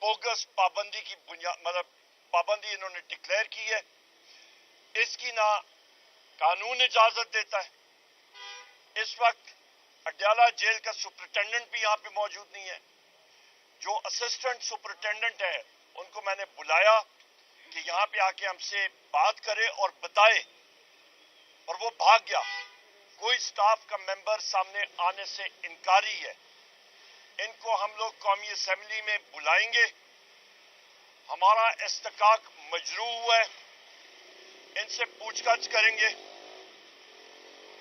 Bogus पाबंदी की बुनियाद मतलब पाबंदी इन्होंने डिक्लेयर की है, इसकी ना कानून इजाजत देता है। इस वक्त अडयाला जेल का सुपरिटेंडेंट भी यहाँ पे मौजूद नहीं है। जो असिस्टेंट सुपरिटेंडेंट है उनको मैंने बुलाया कि यहाँ पे आके हमसे बात करे और बताए, और वो भाग गया। कोई स्टाफ का मेंबर सामने आने से इनकारी है। इनको हम लोग कौमी असेंबली में बुलाएंगे। हमारा इस्तकाक मजरू हुआ है, इनसे पूछताछ करेंगे।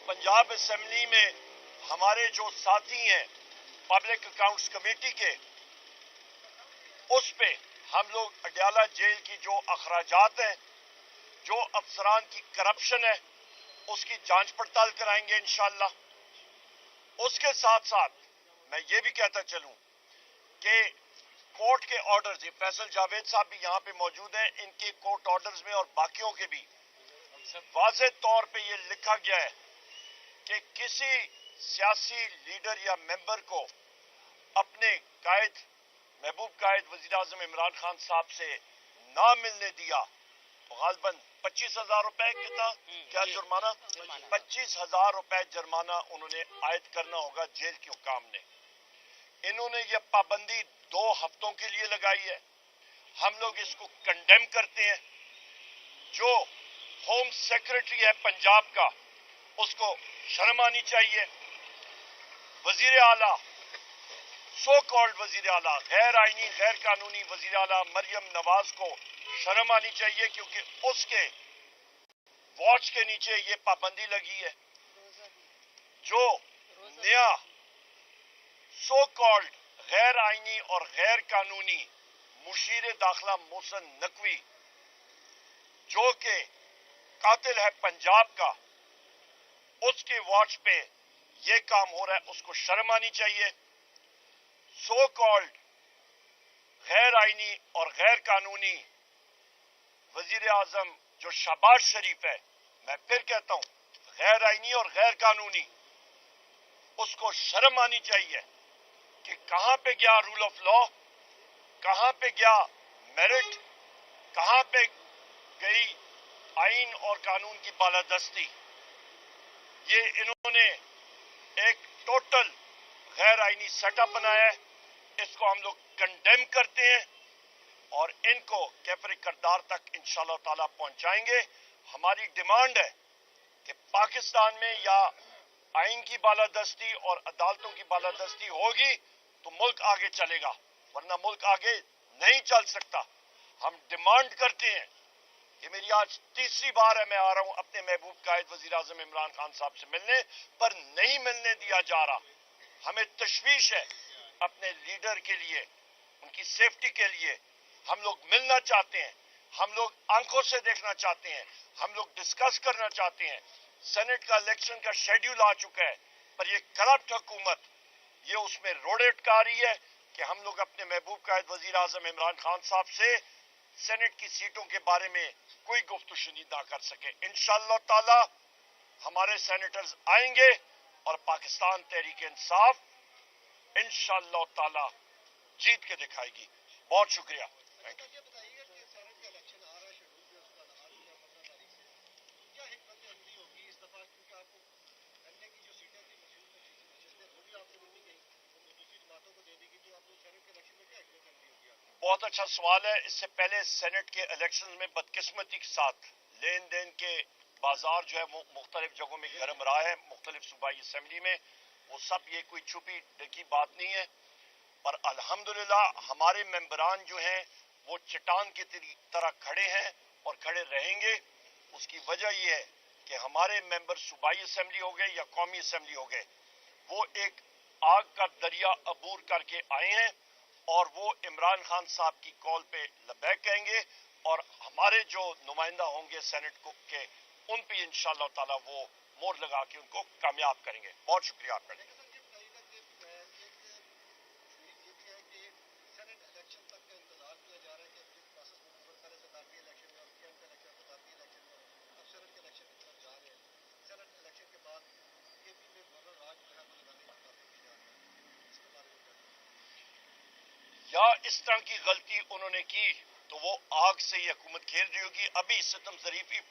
पंजाब असेंबली में हमारे जो साथी हैं पब्लिक अकाउंट्स कमेटी के, उस पे हम लोग अडयाला जेल की जो अखराजात हैं, जो अफसरान की करप्शन है, उसकी जांच पड़ताल कराएंगे इंशाअल्लाह। उसके साथ साथ मैं ये भी कहता चलूं कि कोर्ट के ऑर्डर्स, ये फैसल जावेद साहब भी यहाँ पे मौजूद हैं, इनके कोर्ट ऑर्डर्स में और बाकियों के भी वाज़ेह तौर पे ये लिखा गया है कि किसी सियासी लीडर या मेंबर को अपने कायद महबूब कायद वज़ीर आज़म इमरान खान साहब से ना मिलने दिया तो गालबन 25,000 रुपए कितना क्या जुर्माना, 25,000 रुपए जुर्माना उन्होंने आयद करना होगा जेल के हुकाम ने। इन्होंने ये पाबंदी 2 हफ्तों के लिए लगाई है। हम लोग इसको कंडेम करते हैं। जो होम सेक्रेटरी है पंजाब का, उसको शर्म आनी चाहिए। वजीर आला, सो कॉल्ड वजीर आला, गैर आईनी गैर कानूनी वजीर आला मरियम नवाज को शर्म आनी चाहिए, क्योंकि उसके वॉच के नीचे ये पाबंदी लगी है। जो नया सो कॉल्ड गैर आईनी और गैर कानूनी मुशीर दाखिला मोहसिन नकवी, जो कि कातिल है पंजाब का, उसके वॉच पे ये काम हो रहा है, उसको शर्म आनी चाहिए। सो कॉल्ड गैर आईनी और गैर कानूनी वजीर आजम जो शहबाज शरीफ है, मैं फिर कहता हूं गैर आईनी और गैर कानूनी, उसको शर्म आनी चाहिए कि कहां पे गया रूल ऑफ लॉ, कहां पे गया मेरिट, कहां पे गई आइन और कानून की बालादस्ती। ये इन्होंने एक टोटल गैर आईनी सेटअप बनाया है। इसको हम लोग कंडेम करते हैं और इनको कैफर करदार तक इंशाअल्लाह ताला पहुंचाएंगे। हमारी डिमांड है कि पाकिस्तान में या आइन की बालादस्ती और अदालतों की बालादस्ती होगी तो मुल्क आगे चलेगा, वरना मुल्क आगे नहीं चल सकता। हम डिमांड करते हैं कि मेरी आज 3री बार है मैं आ रहा हूं अपने महबूब कायद वजीर आजम इमरान खान साहब से मिलने, पर नहीं मिलने दिया जा रहा। हमें तशवीश है अपने लीडर के लिए, उनकी सेफ्टी के लिए। हम लोग मिलना चाहते हैं, हम लोग आंखों से देखना चाहते हैं, हम लोग डिस्कस करना चाहते हैं। सेनेट का इलेक्शन का शेड्यूल आ चुका है, पर ये करप्ट हुकूमत ये उसमें रोड़े अटका रही है कि हम लोग अपने महबूब कायद वजीर आजम इमरान खान साहब से सेनेट की सीटों के बारे में कोई गुफ्तगू ना कर सके। इंशाअल्लाह ताला हमारे सेनेटर्स आएंगे और पाकिस्तान तहरीक इंसाफ इंशाअल्लाह ताला जीत के दिखाएगी। बहुत शुक्रिया। Thank you. बहुत अच्छा सवाल है। इससे पहले सेनेट के इलेक्शन में बदकिस्मती के साथ लेन देन के बाजार जो है वो मुख्तलिफ जगहों में गर्म रहा है, मुख्तलिफ सूबाई असेंबली में। वो सब ये कोई छुपी ढकी बात नहीं है, पर अल्हम्दुलिल्लाह हमारे मेंबरान जो हैं वो चट्टान की तरह खड़े हैं और खड़े रहेंगे। उसकी वजह ये है कि हमारे मेंबर सूबाई असेंबली हो गए या कौमी असेंबली हो गए, वो एक आग का दरिया अबूर करके आए हैं और वो इमरान खान साहब की कॉल पे लबैक कहेंगे और हमारे जो नुमाइंदा होंगे सेनेट को के उन पे इंशाअल्लाह ताला वो मोहर लगा के उनको कामयाब करेंगे। बहुत शुक्रिया आपका। یا اس طرح کی غلطی انہوں نے کی تو وہ آگ سے یہ حکومت کھیل رہی ہوگی. ابھی ستم ظریفی